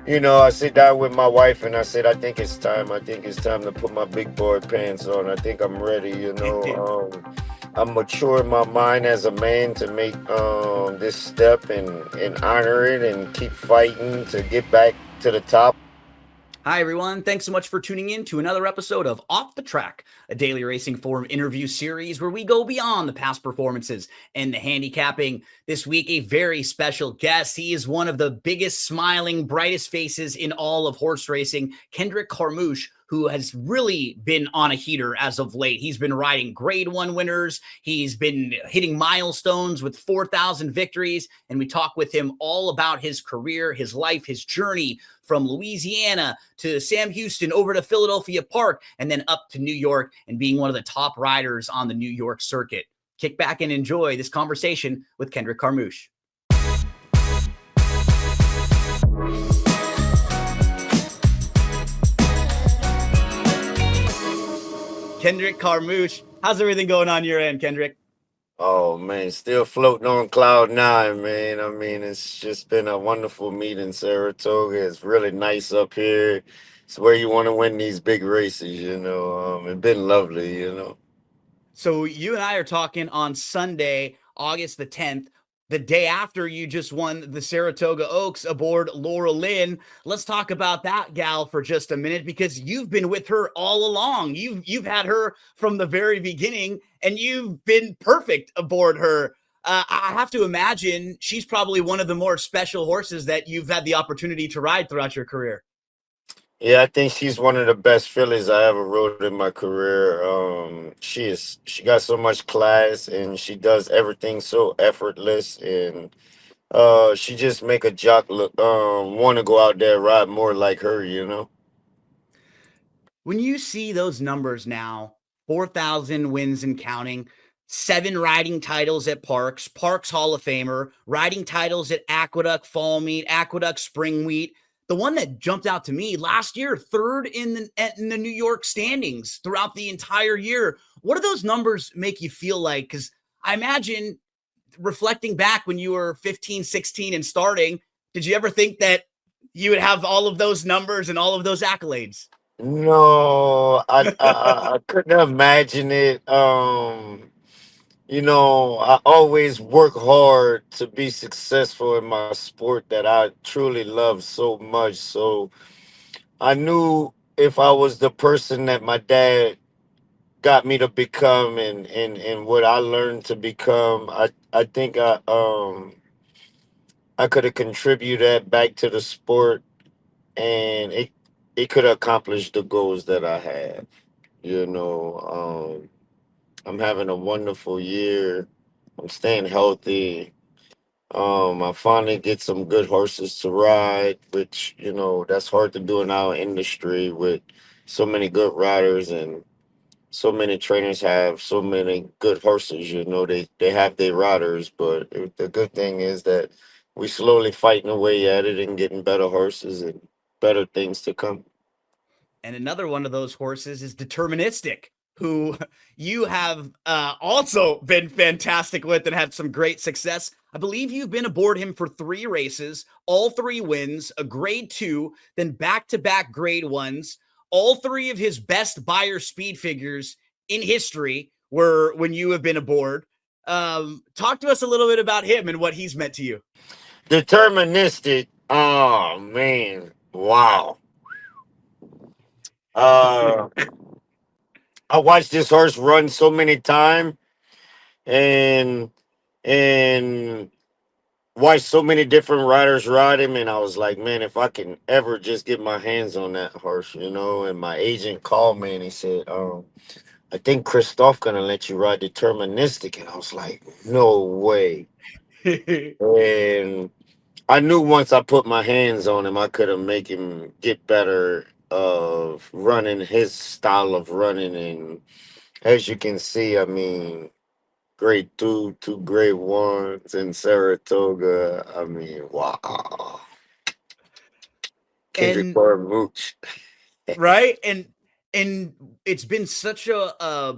I sit down with my wife and I said, I think it's time. I think it's time to put my big boy pants on. I think I'm ready. I'm mature in my mind as a man to make this step and honor it and keep fighting to get back to the top. Hi, everyone. Thanks so much for tuning in to another episode of Off the Track, a daily racing forum interview series where we go beyond the past performances and the handicapping. This week, a very special guest. He is one of the biggest, smiling, brightest faces in all of horse racing, Kendrick Carmouche, who has really been on a heater as of late. He's been riding grade one winners. He's been hitting milestones with 4,000 victories. And we talk with him all about his career, his life, his journey from Louisiana to Sam Houston over to Philadelphia Park and then up to New York and being one of the top riders on the New York circuit. Kick back and enjoy this conversation with Kendrick Carmouche. Kendrick Carmouche, how's everything going on your end, Kendrick? Oh man, still floating on cloud nine, man. I mean, it's just been a wonderful meet in Saratoga. It's really nice up here. It's where you want to win these big races. It's been lovely. So you and I are talking on Sunday, August the 10th, the day after you just won the Saratoga Oaks aboard Laura Lynn. Let's talk about that gal for just a minute because you've been with her all along. You've had her from the very beginning and you've been perfect aboard her. I have to imagine she's probably one of the more special horses that you've had the opportunity to ride throughout your career. Yeah, I think she's one of the best fillies I ever rode in my career. She got so much class and she does everything so effortless and she just make a jock look want to go out there and ride more like her. When you see those numbers now, 4,000 wins and counting, 7 riding titles at Parks Hall of Famer, riding titles at Aqueduct Fall Meet, Aqueduct Spring Meet. The one that jumped out to me last year, third in the New York standings throughout the entire year. What do those numbers make you feel like? Because I imagine reflecting back when you were 15, 16 and starting, did you ever think that you would have all of those numbers and all of those accolades? No, I couldn't imagine it. I always work hard to be successful in my sport that I truly love so much. So I knew if I was the person that my dad got me to become and what I learned to become, I think I could have contributed that back to the sport and it could accomplish the goals that I had. You know, I'm having a wonderful year. I'm staying healthy. I finally get some good horses to ride, which, that's hard to do in our industry with so many good riders and so many trainers have so many good horses. They have their riders, but the good thing is that we slowly fighting away at it and getting better horses and better things to come. And another one of those horses is Deterministic, who you have also been fantastic with and had some great success. I believe you've been aboard him for 3 races, all 3 wins, a grade 2, then back-to-back grade 1s. All 3 of his best Beyer speed figures in history were when you have been aboard. Talk to us a little bit about him and what he's meant to you. Deterministic. Oh man, wow. Uh, I watched this horse run so many times and and watched so many different riders ride him, and I was like, man, if I can ever just get my hands on that horse. And my agent called me and he said, I think Christophe gonna let you ride Deterministic, and I was like, no way. And I knew once I put my hands on him, I could have make him get better of running his style of running. And as you can see, I mean, grade two, two grade ones in Saratoga. I mean, wow. Kendrick And Carmouche. right? And it's been such a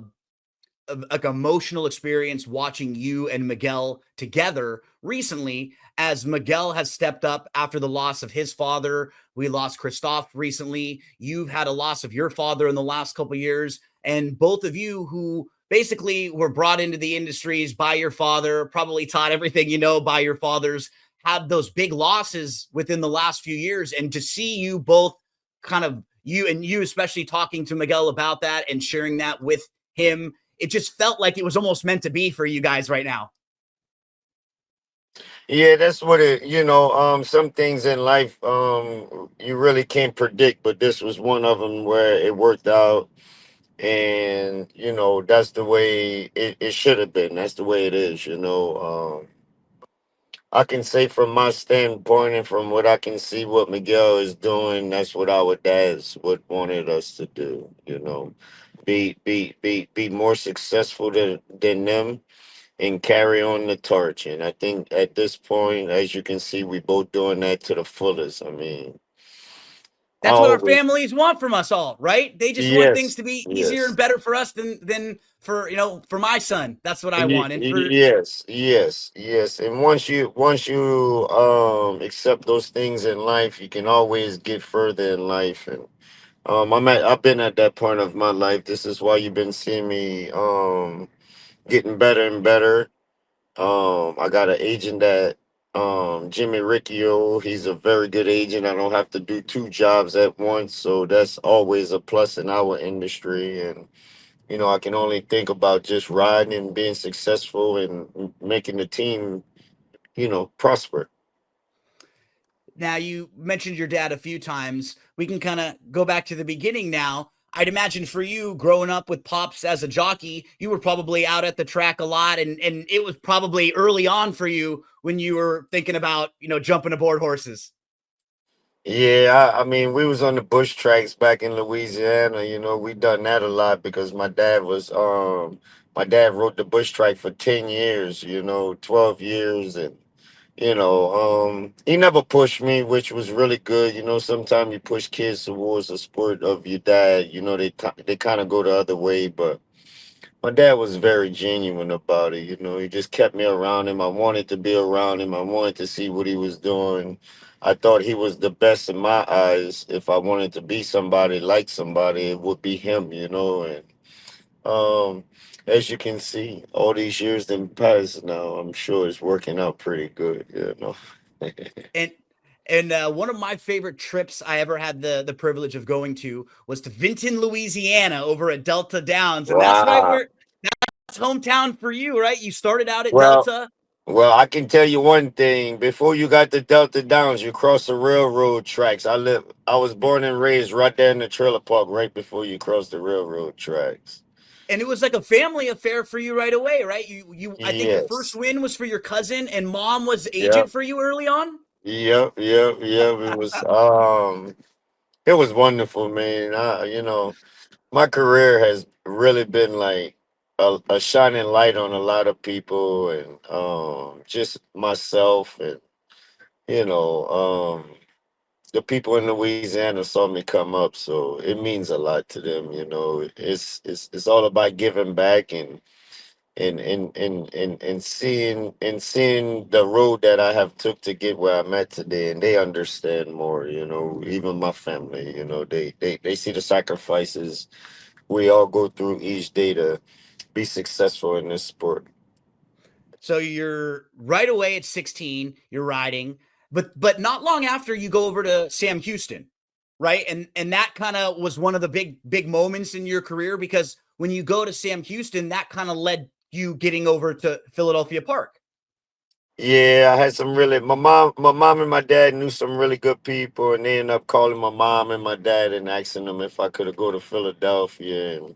like emotional experience watching you and Miguel together recently, as Miguel has stepped up after the loss of his father. We lost Christoph recently. You've had a loss of your father in the last couple of years, and both of you who basically were brought into the industries by your father, probably taught everything you know by your fathers, had those big losses within the last few years. And to see you both kind of, you especially talking to Miguel about that and sharing that with him, it just felt like it was almost meant to be for you guys right now. Yeah, that's what it. Some things in life, you really can't predict, but this was one of them where it worked out, and that's the way it should have been. That's the way it is. I can say from my standpoint and from what I can see, what Miguel is doing, that's what our dads would wanted us to do. Be more successful than them and carry on the torch. And I think at this point, as you can see, we both doing that to the fullest. I mean, I That's what our always families want from us all, right? They just want things yes, to be easier and yes. better for us than for for my son. That's what I want. And for Yes, yes, yes. And once you accept those things in life, you can always get further in life. And I've been at that point of my life. This is why you've been seeing me getting better and better. I got an agent that Jimmy Riccio. He's a very good agent. I don't have to do two jobs at once, so that's always a plus in our industry. And I can only think about just riding and being successful and making the team, prosper. now, you mentioned your dad a few times. We can kind of go back to the beginning now. I'd imagine for you, growing up with Pops as a jockey, you were probably out at the track a lot, and it was probably early on for you when you were thinking about, jumping aboard horses. Yeah, I mean, we was on the bush tracks back in Louisiana. We done that a lot because my dad rode the bush track for 10 years. 12 years, and he never pushed me, which was really good. Sometimes you push kids towards the sport of your dad. They kind of go the other way, but my dad was very genuine about it. He just kept me around him. I wanted to be around him. I wanted to see what he was doing. I thought he was the best in my eyes. If I wanted to be somebody like somebody, it would be him. And um, as you can see, all these years in past now, I'm sure it's working out pretty good. And one of my favorite trips I ever had the privilege of going to was to Vinton, Louisiana, over at Delta Downs, and that's right Wow. where that's hometown for you, right? You started out at Well, Delta. Well, I can tell you one thing. Before you got the Delta Downs, you crossed the railroad tracks. I was born and raised right there in the trailer park, right before you cross the railroad tracks. And it was like a family affair for you right away, right? I think your first Yes. win was for your cousin, and mom was agent Yep. for you early on. Yep. Yep. Yep. It was wonderful, man. My career has really been like a shining light on a lot of people, and just myself, and you know the people in Louisiana saw me come up, so it means a lot to them. It's all about giving back, and seeing the road that I have took to get where I'm at today, and they understand more. Even my family. They see the sacrifices we all go through each day to be successful in this sport. So you're right away at 16, you're riding, but not long after you go over to Sam Houston, right? And that kind of was one of the big moments in your career, because when you go to Sam Houston, that kind of led you getting over to Philadelphia Park. Yeah, I had some really my mom and my dad knew some really good people, and they ended up calling my mom and my dad and asking them if I could go to Philadelphia. And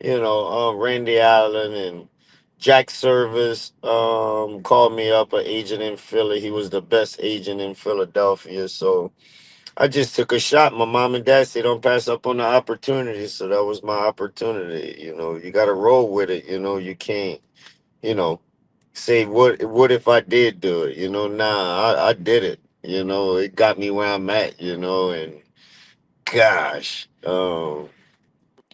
Randy Allen and Jack Service called me up, an agent in Philly. He was the best agent in Philadelphia, so I just took a shot. My mom and dad said don't pass up on the opportunity, so that was my opportunity. You got to roll with it. You can't. You know say what if I did do it? Nah, I did it. It got me where I'm at. And gosh,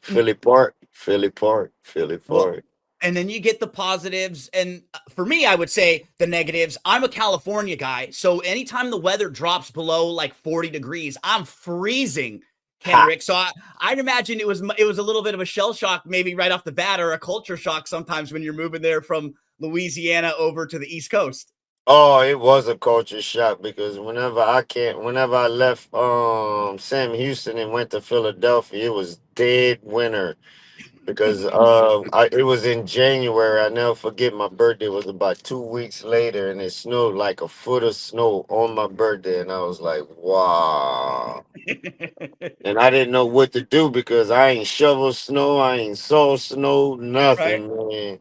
Philly Park, Philly Park, Philly Well, Park. And then you get the positives. And for me, I would say the negatives. I'm a California guy. So anytime the weather drops below like 40 degrees, I'm freezing, Ha. Kendrick. So I'd imagine it was a little bit of a shell shock, maybe right off the bat, or a culture shock sometimes when you're moving there from Louisiana over to the East Coast. Oh, it was a culture shock because whenever I left Sam Houston and went to Philadelphia, it was dead winter because it was in January. I never forget, my birthday was about 2 weeks later, and it snowed like a foot of snow on my birthday, and I was like, wow. And I didn't know what to do because I ain't shovel snow, I ain't saw snow, Right? nothing, man.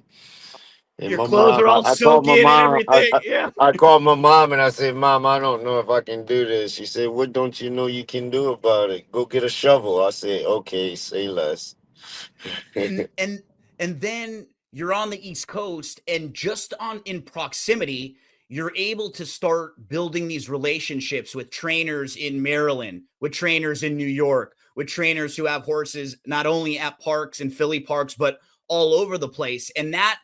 And Your my clothes mom, are all I called my soaking and mom. everything. Yeah. I called my mom and I said, "Mom, I don't know if I can do this." She said, "What don't you know you can do about it? Go get a shovel." I said, "Okay, say less." and and and then you're on the East Coast, and just on in proximity you're able to start building these relationships with trainers in Maryland, with trainers in New York, with trainers who have horses not only at parks and Philly parks but all over the place. And that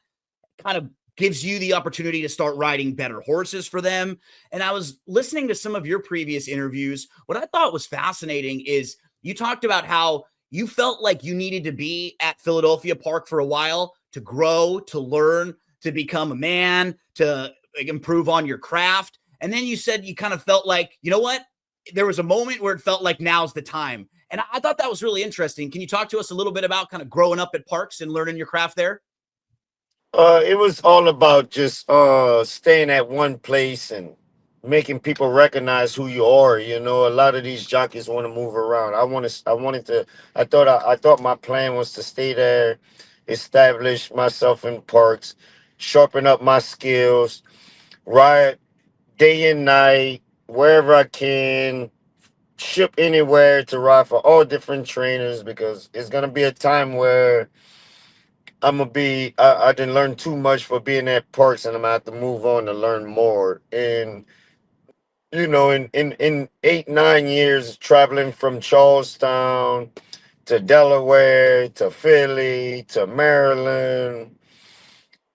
kind of gives you the opportunity to start riding better horses for them. And I was listening to some of your previous interviews. What I thought was fascinating is you talked about how you felt like you needed to be at Philadelphia Park for a while to grow, to learn, to become a man, to improve on your craft. And then you said you kind of felt like, you know what? There was a moment where it felt like now's the time. And I thought that was really interesting. Can you talk to us a little bit about kind of growing up at parks and learning your craft there? It was all about just staying at one place and making people recognize who you are. You know, a lot of these jockeys want to move around. I wanted to. I thought my plan was to stay there, establish myself in parks, sharpen up my skills, ride day and night wherever I can, ship anywhere to ride for all different trainers because it's gonna be a time where I didn't learn too much for being at parks, and I'm gonna have to move on to learn more. And you know, in 8 9 years traveling from Charlestown to Delaware to Philly to Maryland,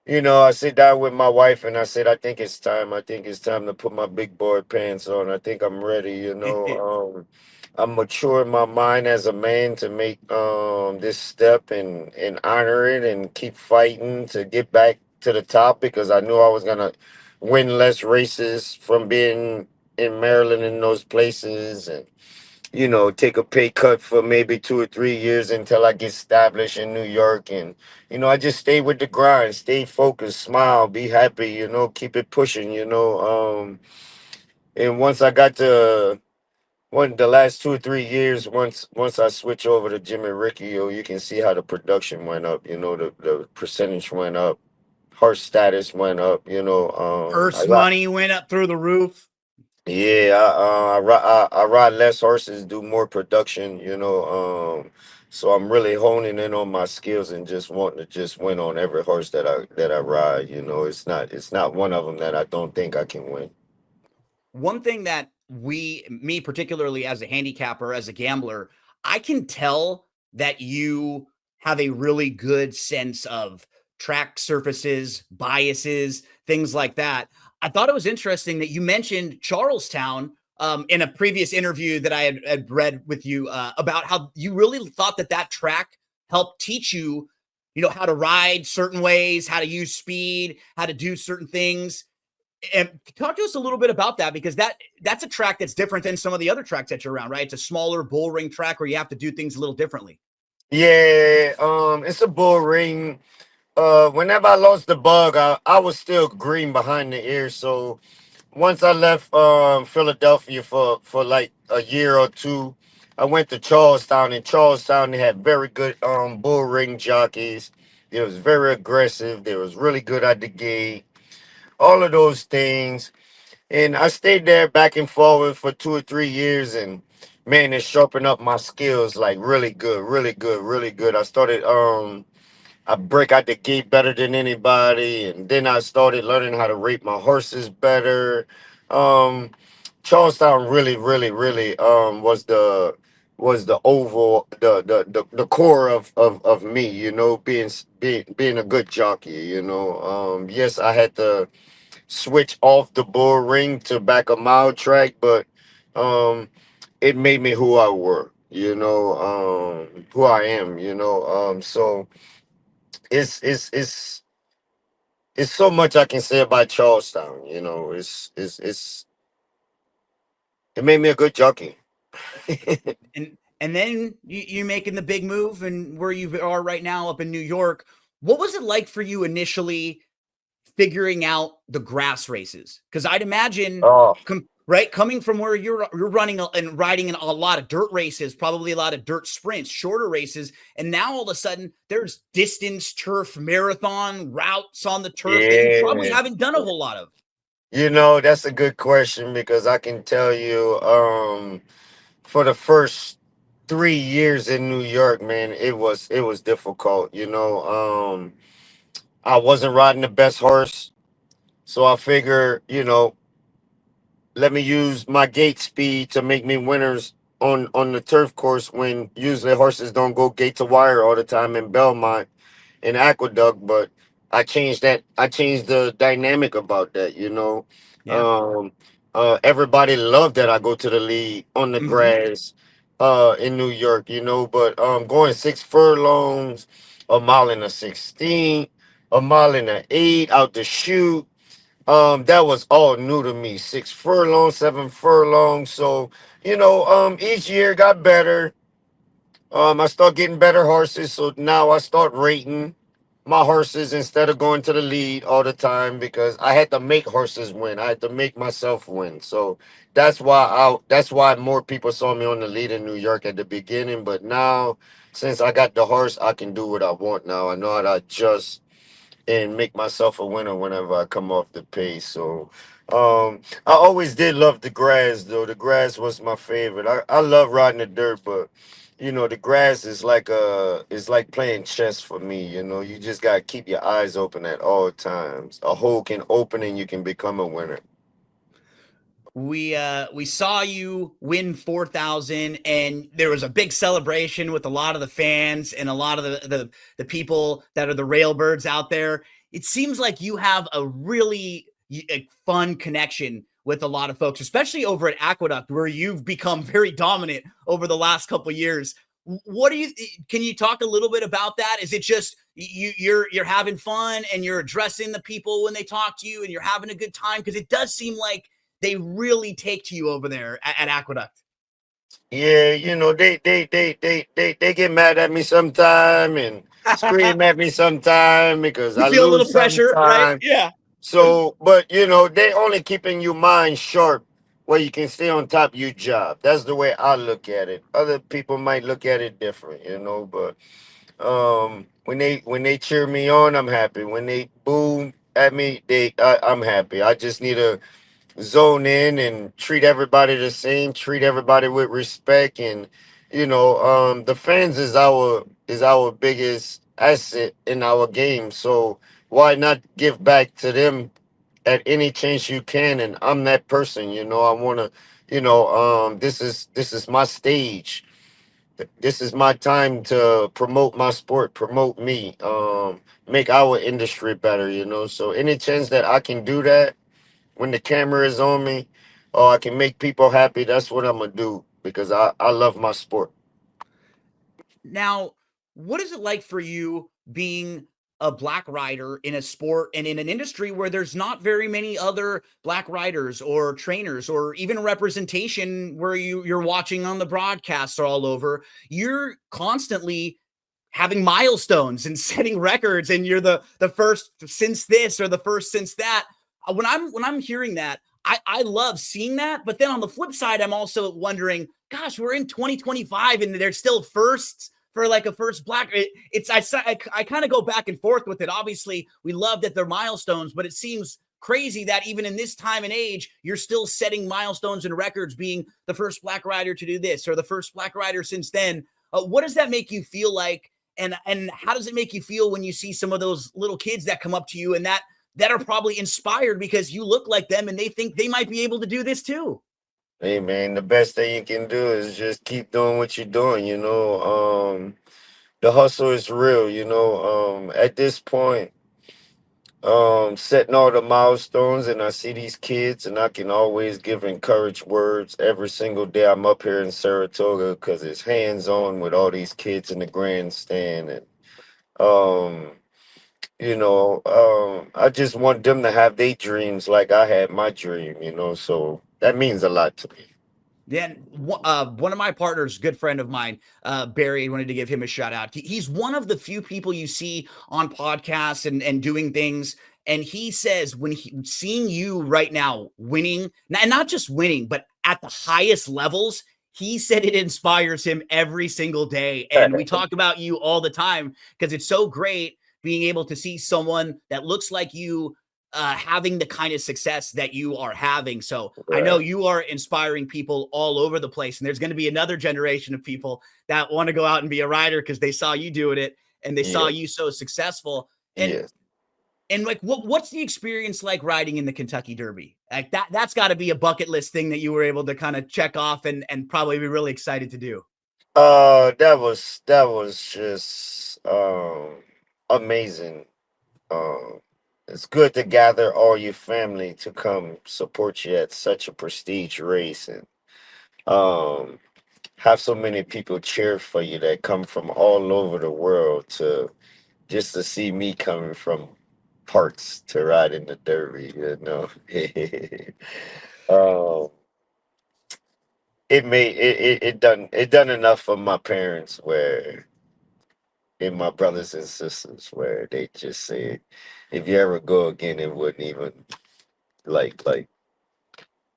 you know, I sit down with my wife and I said, I think it's time. I think it's time to put my big boy pants on. I think I'm ready, you know. I'm mature in my mind as a man to make this step and honor it and keep fighting to get back to the top because I knew I was gonna win less races from being in Maryland in those places and you know, take a pay cut for maybe 2 or 3 years until I get established in New York. And, you know, I just stay with the grind, stay focused, smile, be happy, you know, keep it pushing, you know. And once I got to the last 2 or 3 years, once I switch over to Jimmy Ricky, you can see how the production went up, you know, the percentage went up, heart status went up, you know. Purse money went up through the roof. Yeah, I ride less horses, do more production, you know. So I'm really honing in on my skills and just wanting to just win on every horse that I ride. You know, it's not one of them that I don't think I can win. One thing that me particularly as a handicapper, as a gambler, I can tell that you have a really good sense of track surfaces, biases, things like that. I thought it was interesting that you mentioned Charlestown in a previous interview that I had read with you about how you really thought that that track helped teach you, how to ride certain ways, how to use speed, how to do certain things. And talk to us a little bit about that because that's a track that's different than some of the other tracks that you're around, right? It's a smaller bull ring track where you have to do things a little differently. Yeah, it's a bull ring. Whenever I lost the bug, I was still green behind the ears. So once I left Philadelphia for like a year or two, I went to Charlestown. In Charlestown, they had very good bull ring jockeys. It was very aggressive. They was really good at the gate. All of those things, and I stayed there back and forward for 2 or 3 years, and man, it sharpened up my skills like really good, really good, really good. I break out the gate better than anybody, and then I started learning how to rate my horses better. Um, Charlestown really, really, really was was the oval, the core of me, being a good jockey, yes, I had to switch off the bull ring to back a mile track, but um it made me who I were, who I am, so it's so much I can say about Charlestown, it made me a good jockey. And then you're making the big move and where you are right now up in New York. What was it like for you initially figuring out the grass races? Because I'd imagine, Oh, right, coming from where you're running and riding in a lot of dirt races, probably a lot of dirt sprints, shorter races, and now all of a sudden there's distance turf marathon routes on the turf that you probably yeah. haven't done a whole lot of. That's a good question because I can tell you, for the first 3 years in New York, man, it was difficult. I wasn't riding the best horse, so I figure, let me use my gate speed to make me winners on the turf course when usually horses don't go gate to wire all the time in Belmont and Aqueduct, but I changed that. I changed the dynamic about that. Yeah. Um, everybody loved that I go to the lead on the Hmm. grass, in New York. But going 6 furlongs, a mile and a 16, a mile and a 8 out the chute. That was all new to me. 6 furlongs, 7 furlongs. So each year got better. I start getting better horses, so now I start rating my horses instead of going to the lead all the time because I had to make horses win. I had to make myself win. So that's why more people saw me on the lead in New York at the beginning. But now, since I got the horse, I can do what I want now. I know how to adjust and make myself a winner whenever I come off the pace. So I always did love the grass though. The grass was my favorite. I love riding the dirt, but the grass is like playing chess for me. You just gotta keep your eyes open at all times. A hole can open and you can become a winner. We saw you win 4,000 and there was a big celebration with a lot of the fans and a lot of the people that are the railbirds out there. It seems like you have a really fun connection with a lot of folks, especially over at Aqueduct, where you've become very dominant over the last couple of years. What do you can you talk a little bit about that? Is it just you're having fun and you're addressing the people when they talk to you and you're having a good time? Because it does seem like they really take to you over there at Aqueduct. Yeah, they get mad at me sometime and scream at me sometime because You I feel a lose little pressure, right? sometime. Yeah. So, but they only keeping your mind sharp where you can stay on top of your job. That's the way I look at it. Other people might look at it different, but when they cheer me on, I'm happy. When they boo at me, I'm happy. I just need to zone in and treat everybody the same, treat everybody with respect, and the fans is our biggest asset in our game. So why not give back to them at any chance you can? And I'm that person. I want to. This is my stage. This is my time to promote my sport, promote me, make our industry better. So any chance that I can do that when the camera is on me, or I can make people happy, that's what I'm gonna do because I love my sport. Now, what is it like for you being a black rider in a sport and in an industry where there's not very many other black riders or trainers or even representation where you're watching on the broadcasts all over? You're constantly having milestones and setting records and you're the first since this or the first since that. When I'm hearing that, I love seeing that, but then on the flip side I'm also wondering, gosh, we're in 2025 and there's still firsts for like a first black. I kind of go back and forth with it. Obviously we love that they're milestones, but it seems crazy that even in this time and age you're still setting milestones and records, being the first black rider to do this or the first black rider since then. What does that make you feel like, and how does it make you feel when you see some of those little kids that come up to you and that are probably inspired because you look like them and they think they might be able to do this too? Hey man, the best thing you can do is just keep doing what you're doing. The hustle is real. At this point, setting all the milestones, and I see these kids, and I can always give encouraged words every single day. I'm up here in Saratoga because it's hands on with all these kids in the grandstand, and um, I just want them to have their dreams like I had my dream. So that means a lot to me. Then one of my partners, good friend of mine, Barry, wanted to give him a shout out. He's one of the few people you see on podcasts and doing things. And he says when seeing you right now winning, and not just winning, but at the highest levels, he said it inspires him every single day. And we talk about you all the time because it's so great being able to see someone that looks like you having the kind of success that you are having. So I know you are inspiring people all over the place. And there's going to be another generation of people that want to go out and be a rider because they saw you doing it and they saw you so successful. And Yes. and like what's the experience like riding in the Kentucky Derby? Like that's got to be a bucket list thing that you were able to kind of check off and probably be really excited to do. That was just amazing. It's good to gather all your family to come support you at such a prestige race, and um have so many people cheer for you that come from all over the world to just to see me coming from parts to ride in the Derby. um it done enough for my parents where and my brothers and sisters where they just said if you ever go again it wouldn't even like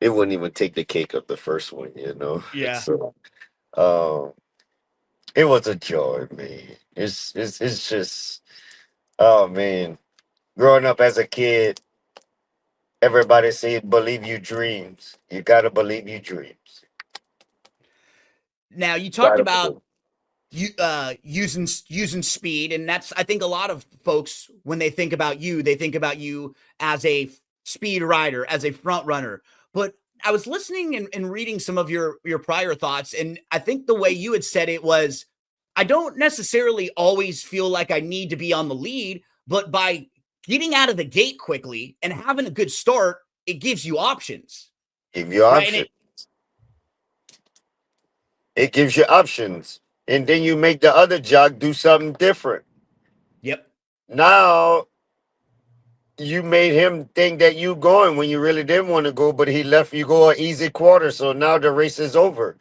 it wouldn't even take the cake of the first one. Yeah. So um it was a joy, man. It's just, oh man. Growing up as a kid, everybody said believe your dreams. You gotta believe your dreams. Now you talked Gotta about believe. you using speed, and that's I think a lot of folks when they think about you, they think about you as a speed rider, as a front runner. But I was listening and reading some of your prior thoughts, and I think the way you had said it was, I don't necessarily always feel like I need to be on the lead, but by getting out of the gate quickly and having a good start, it gives you options, Give you right? And options. It gives you options. And then you make the other jock do something different. yep. Now you made him think that you going when you really didn't want to go, but he left you go an easy quarter. So now the race is over.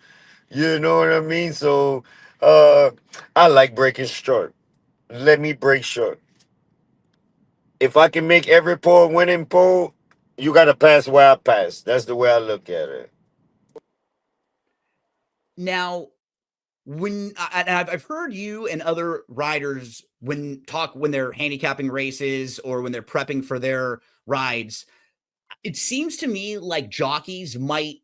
You know what I mean? So uh I like breaking short. Let me break short. If I can make every pull winning pull, you gotta pass where I pass. That's the way I look at it. Now, and I've heard you and other riders when they're handicapping races or when they're prepping for their rides, it seems to me like jockeys might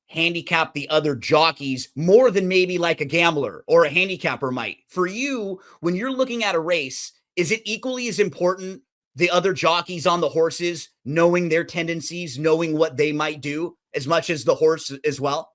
handicap the other jockeys more than maybe like a gambler or a handicapper might. For you, when you're looking at a race, is it equally as important the other jockeys on the horses knowing their tendencies, knowing what they might do as much as the horse as well?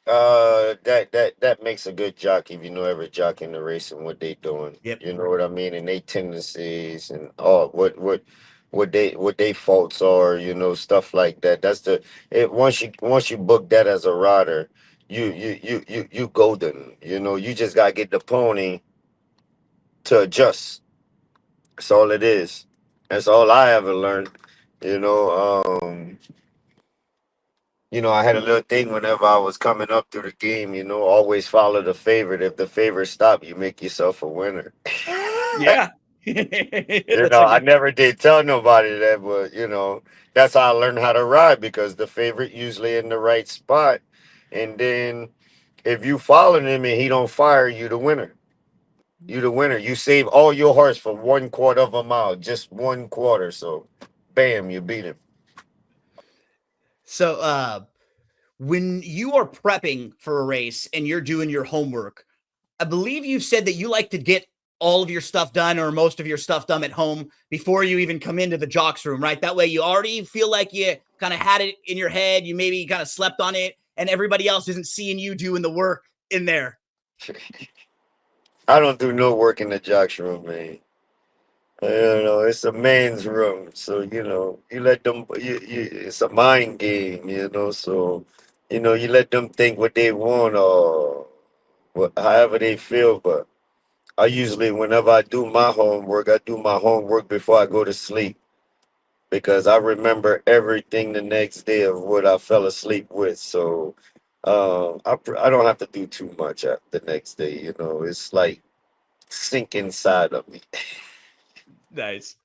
That makes a good jockey if you know every jockey in the race and what they doing. Yep. You know what I mean? And they tendencies and what they faults are, stuff like that. That's the it once you book that as a rider, you golden. You just gotta get the pony to adjust. That's all it is. That's all I ever learned. You know, I had a little thing whenever I was coming up through the game, always follow the favorite. If the favorite stop, you make yourself a winner. Yeah. That's a I good. never did tell nobody that, but that's how I learned how to ride because the favorite usually in the right spot. And then if you following him and he don't fire, you the winner. You the winner. You save all your hearts for 1/4 of a mile, just 1/4. So bam, you beat him. So when you are prepping for a race and you're doing your homework, I believe you said that you like to get all of your stuff done or most of your stuff done at home before you even come into the jocks room, right? That way you already feel like kind of had it in your head, you maybe kind of slept on it, and everybody else isn't seeing you doing the work in there? I don't do no work in the jocks room, man. It's a man's room, so you let them. It's a mind game, So you let them think what they want or however they feel. But I usually, whenever I do my homework before I go to sleep because I remember everything the next day of what I fell asleep with. So I don't have to do too much the next day. It's like sink inside of me. Nice.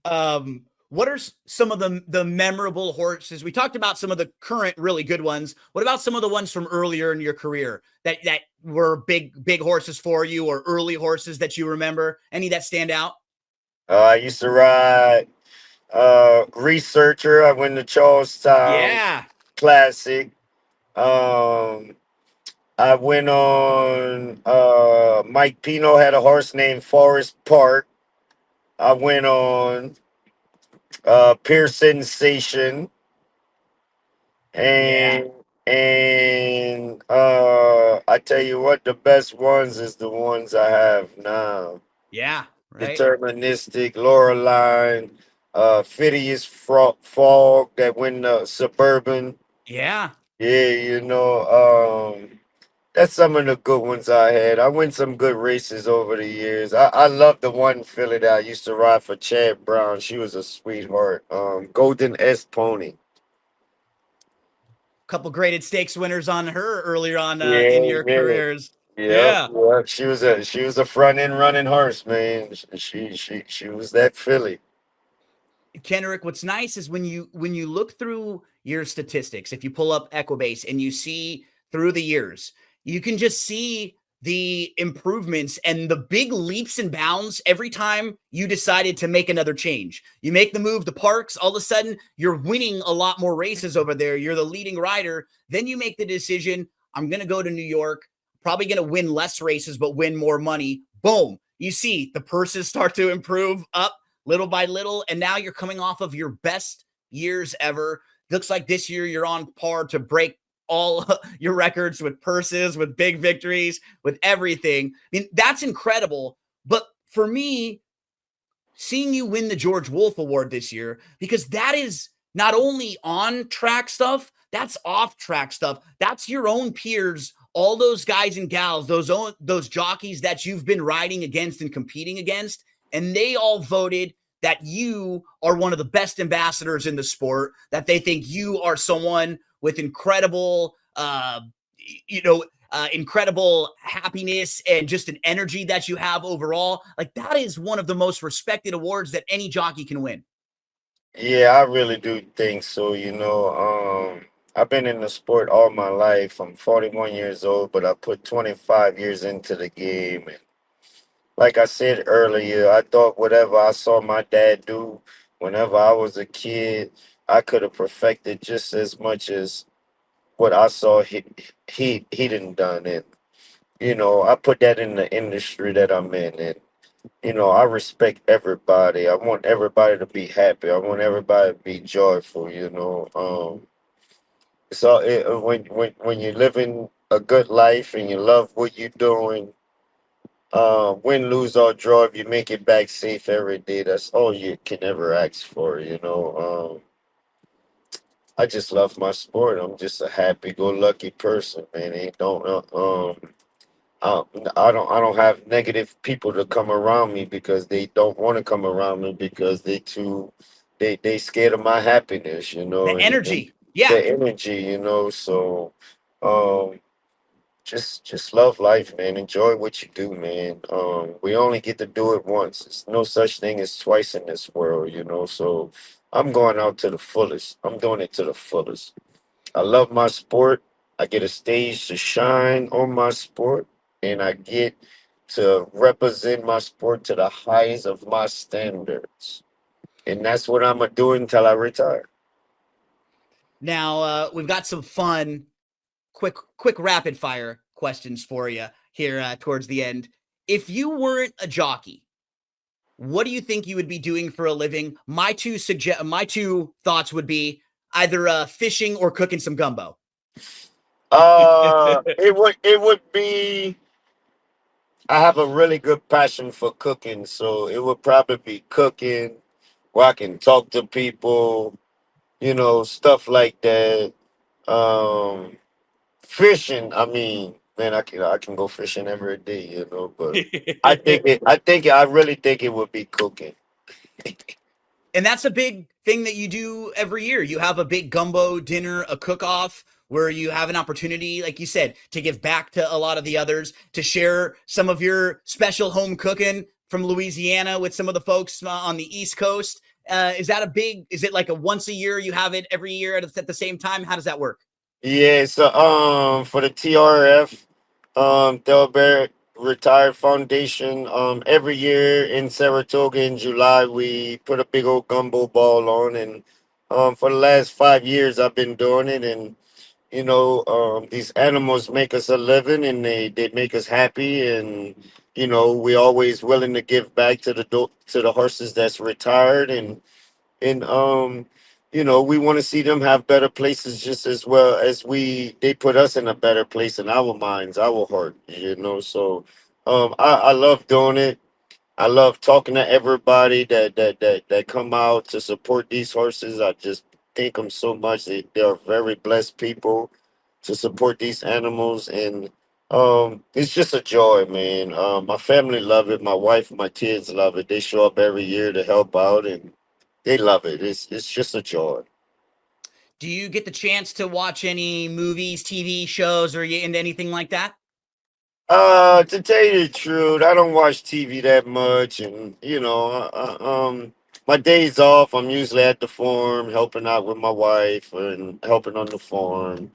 What are some of the memorable horses? We talked about some of the current really good ones. What about some of the ones from earlier in your career that were big horses for you, or early horses that you remember? Any that stand out? I used to ride Researcher. I went to Charlestown Yeah. Classic. Um, I went on. Mike Pino had a horse named Forest Park. I went on Pure Sensation, Yeah. and I tell you what, the best ones is the ones I have now. Yeah. Right. Deterministic, Loreline, Phineas Fogg that went Suburban. Yeah. Yeah, that's some of the good ones I had. I went some good races over the years. I love the one filly that I used to ride for Chad Brown. She was a sweetheart. Golden S Pony. Couple graded stakes winners on her earlier on in Yeah, your yeah. careers. Yep, Yeah. yep. She was a front end running horse, man. She was that filly. Kendrick, what's nice is when you look through your statistics, if you pull up Equibase and you see through the years, you can just see the improvements and the big leaps and bounds every time you decided to make another change. You make the move to Parks, all of a sudden you're winning a lot more races over there. You're the leading rider. Then you make the decision, I'm going to go to New York, probably going to win less races, but win more money. Boom. You see the purses start to improve up little by little. And now you're coming off of your best years ever. Looks like this year you're on par to break all your records with purses, with big victories, with everything. I mean, that's incredible. But for me, seeing you win the George Woolf Award this year, because that is not only on track stuff, that's off track stuff. That's your own peers, all those guys and gals, those jockeys that you've been riding against and competing against, and they all voted that you are one of the best ambassadors in the sport, that they think you are someone with incredible incredible happiness and just an energy that you have overall. Like, that is one of the most respected awards that any jockey can win. Yeah, I really do think so. I've been in the sport all my life. I'm 41 years old, but I put 25 years into the game. And like I said earlier, I thought whatever I saw my dad do whenever I was a kid, I could have perfected just as much as what I saw he didn't done. And I put that in the industry that I'm in. And I respect everybody. I want everybody to be happy. I want everybody to be joyful. So when you're living a good life and you love what you're doing, win, lose or draw, if you make it back safe every day, that's all you can ever ask for. I just love my sport. I'm just a happy-go-lucky person, man. Ain't don't uh, I don't have negative people to come around me because they don't want to come around me because they scared of my happiness, The and energy. Yeah. the energy. So um just love life, man. Enjoy what you do, man. We only get to do it once. There's no such thing as twice in this world. So I'm going out to the fullest. I'm doing it to the fullest. I love my sport. I get a stage to shine on my sport, and I get to represent my sport to the highest of my standards. And that's what I'm gonna do until I retire. Now we've got some fun, quick rapid fire questions for you here towards the end. If you weren't a jockey, what do you think you would be doing for a living? My two thoughts would be, either fishing or cooking some gumbo? It would be. I have a really good passion for cooking, so it would probably be cooking where I can talk to people, stuff like that. Um, Fishing, I mean, man, I can go fishing every day, but I really think it would be cooking. And that's a big thing that you do every year. You have a big gumbo dinner, a cook off where you have an opportunity, like you said, to give back to a lot of the others, to share some of your special home cooking from Louisiana with some of the folks on the East Coast. Is it like a once a year you have it every year at the same time? How does that work? Yeah, so for the TRF, Delbert Retired Foundation, every year in Saratoga in July we put a big old gumbo ball on, and for the last 5 years I've been doing it, and these animals make us a living, and they make us happy, and we always willing to give back to the horses that's retired, and we want to see them have better places just as well as they put us in a better place in our minds, our heart. So I love doing it. I love talking to everybody that come out to support these horses. I just thank them so much. They are very blessed people to support these animals, and it's just a joy, man. My family love it. My wife, my kids love it. They show up every year to help out, and they love it. It's just a joy. Do you get the chance to watch any movies, TV shows, or are you into anything like that? To tell you the truth, I don't watch TV that much, and my days off, I'm usually at the farm helping out with my wife and helping on the farm.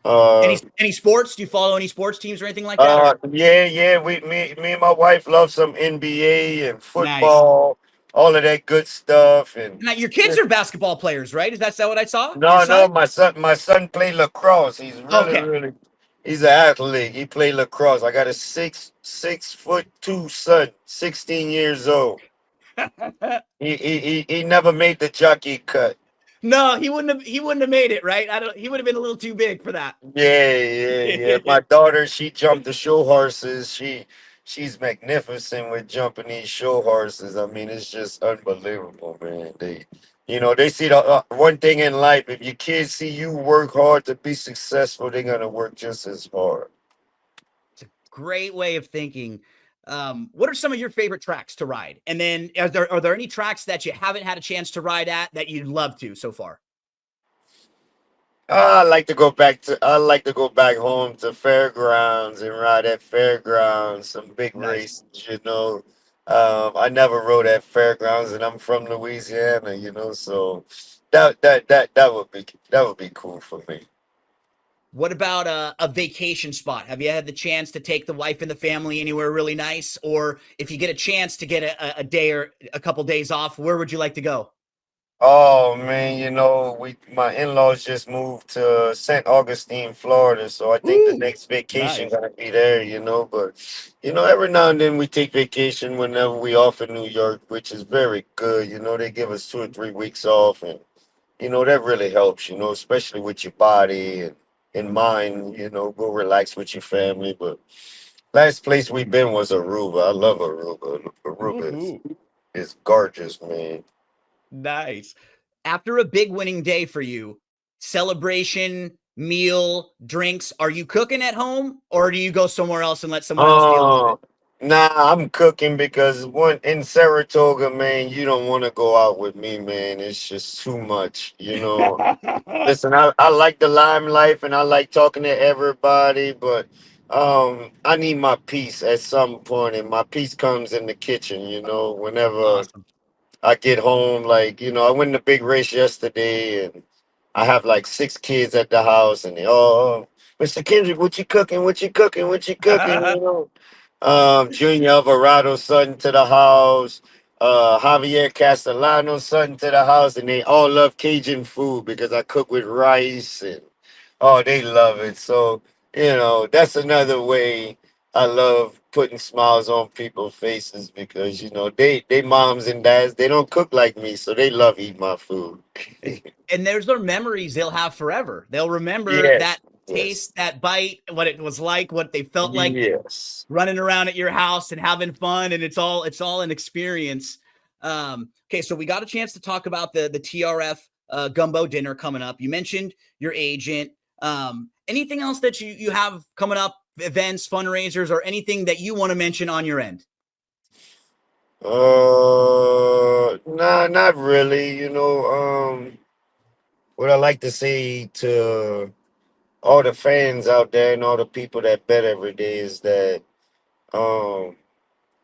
Uh, Any sports? Do you follow any sports teams or anything like that? Or yeah, yeah. Me and my wife love some NBA and nice. football, all of that good stuff. And Now your kids are basketball players, right? Is that what I saw? Your no, no, son? my son play lacrosse. Okay. He's an athlete. He play lacrosse. I got a 6'2" son, 16 years old. He never made the jockey cut. No, he wouldn't have made it, right? I don't he would have been a little too big for that. Yeah, yeah, yeah. My daughter, she jumped the show horses. She's magnificent with jumping these show horses. I mean, it's just unbelievable, man. They see the one thing in life. If your kids see you work hard to be successful, they're gonna work just as hard. It's a great way of thinking. What are some of your favorite tracks to ride? And then are there any tracks that you haven't had a chance to ride at that you'd love to so far? I like to go back home to fairgrounds and ride at fairgrounds, some big Nice. races. I never rode at fairgrounds, and I'm from Louisiana. So that would be cool for me. What about a vacation spot? Have you had the chance to take the wife and the family anywhere really nice? Or if you get a chance to get a day or a couple days off, where would you like to go? Oh man, my in-laws just moved to St. Augustine, Florida, so I think the Ooh, next vacation nice. gonna be there. But every now and then we take vacation whenever we off in New York, which is very good. They give us 2 or 3 weeks off, and that really helps. Especially with your body and mind. Go relax with your family. But last place we've been was Aruba. I love Aruba. Aruba is, Woohoo. is gorgeous, man. Nice. After a big winning day for you, celebration, meal, drinks, are you cooking at home or do you go somewhere else and let someone else deal with it? Oh, nah, I'm cooking because one in Saratoga, man, you don't want to go out with me, man. It's just too much. Listen, I like the limelight and I like talking to everybody, but I need my peace at some point, and my peace comes in the kitchen, whenever Awesome. I get home. Like, I went in a big race yesterday, and I have like 6 kids at the house, and they all, Mr. Kendrick, what you cooking? What you cooking? What you cooking? Junior Alvarado's son to the house, Javier Castellano's son to the house, and they all love Cajun food because I cook with rice, and oh, they love it. So, that's another way I love putting smiles on people's faces because they moms and dads, they don't cook like me, so they love eating my food. And there's their memories they'll have forever. They'll remember Yes, that yes, taste, that bite, what it was like, what they felt like yes. running around at your house and having fun, and it's all an experience. Okay, so we got a chance to talk about the TRF gumbo dinner coming up. You mentioned your agent. Anything else that you have coming up, events, fundraisers, or anything that you want to mention on your end? Nah, not really. What I like to say to all the fans out there and all the people that bet every day is that um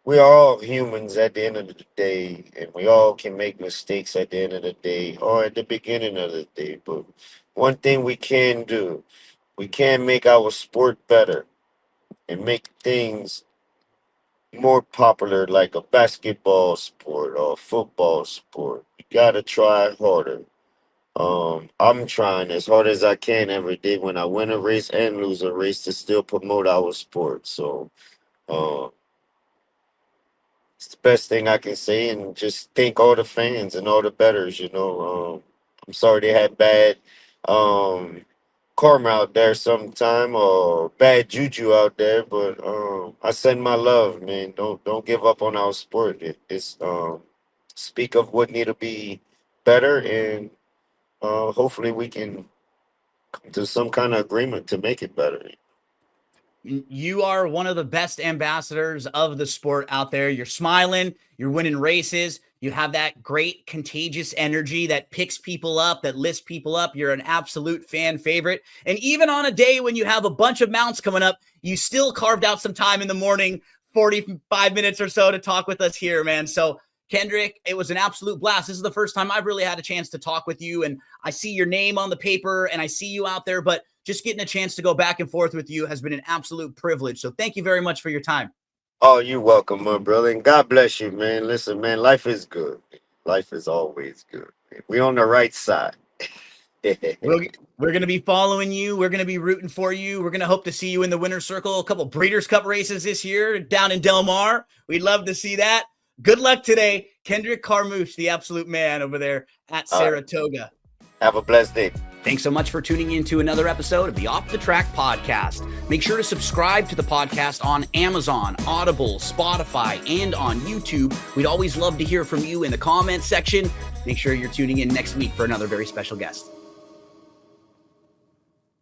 we are all humans at the end of the day, and we all can make mistakes at the end of the day or at the beginning of the day. But one thing we can do, we can make our sport better and make things more popular, like a basketball sport or a football sport. We gotta try harder. I'm trying as hard as I can every day when I win a race and lose a race to still promote our sport. So um, it's the best thing I can say, and just thank all the fans and all the betters. I'm sorry they had bad um, karma out there sometime or bad juju out there, but I send my love, man. Don't give up on our sport. It's speak of what need to be better, and hopefully we can come to some kind of agreement to make it better. You are one of the best ambassadors of the sport out there. You're smiling, you're winning races, you have that great contagious energy that picks people up, that lifts people up. You're an absolute fan favorite. And even on a day when you have a bunch of mounts coming up, you still carved out some time in the morning, 45 minutes or so, to talk with us here, man. So Kendrick, it was an absolute blast. This is the first time I've really had a chance to talk with you, and I see your name on the paper and I see you out there, but just getting a chance to go back and forth with you has been an absolute privilege. So thank you very much for your time. Oh, you're welcome, my brother, and God bless you, man. Listen, man, life is good. Life is always good. We on the right side. We'll, we're going to be following you. We're going to be rooting for you. We're going to hope to see you in the winner's circle, a couple Breeders' Cup races this year down in Del Mar. We'd love to see that. Good luck today. Kendrick Carmouche, the absolute man over there at Saratoga. Have a blessed day. Thanks so much for tuning in to another episode of the Off the Track podcast. Make sure to subscribe to the podcast on Amazon, Audible, Spotify, and on YouTube. We'd always love to hear from you in the comments section. Make sure you're tuning in next week for another very special guest.